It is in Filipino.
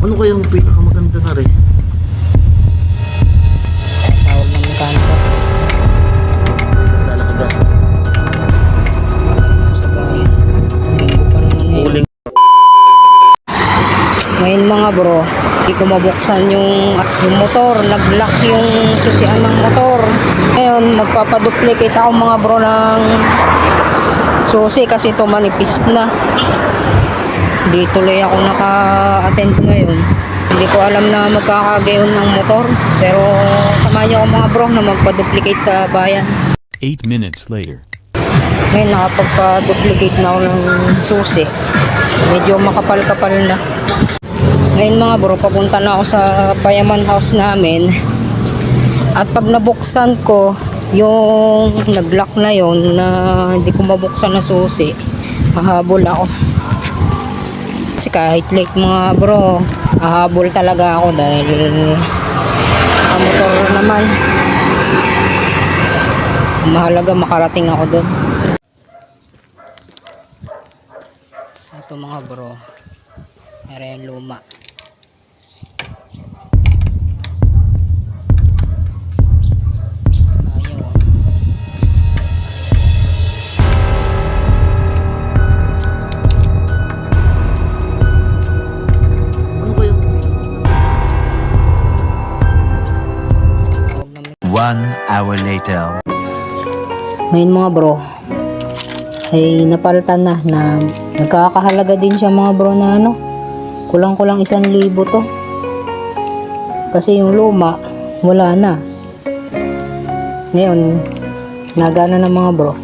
Ano kayang pinakamaganda na rin? Tawag ng mekaniko. Lalaki ba? Sa bayan. Linggo pa naman ngayon. Huling. Ngayon mga bro, hindi ko mabuksan yung motor. Nag-lock yung susian ng motor. Ngayon, magpapaduplicate ako mga bro ng susi kasi ito manipis na. Hindi tuloy ako naka-attend ngayon. Hindi ko alam na magkakagayon ng motor. Pero samahan niyo ako mga bro na magpa-duplicate sa bayan. 8 minutes later. Ngayon nakapagpa-duplicate na ako ng susi. Medyo makapal-kapal na. Ngayon mga bro, papunta na ako sa payaman house namin. At pag nabuksan ko yung nag-lock na yon na hindi ko mabuksan na susi, hahabol ako. Kasi kahit late mga bro, hahabol talaga ako dahil motor naman. Mahalaga makarating ako doon. Ito mga bro, area yung luma. Ayaw. Ano kayang 1 hour later. Ngayon mga bro, ay napalitan na nagkakahalaga din siya mga bro na ano, kulang-kulang 1,000 to. Kasi yung luma, wala na. Ngayon, nagana na mga bro.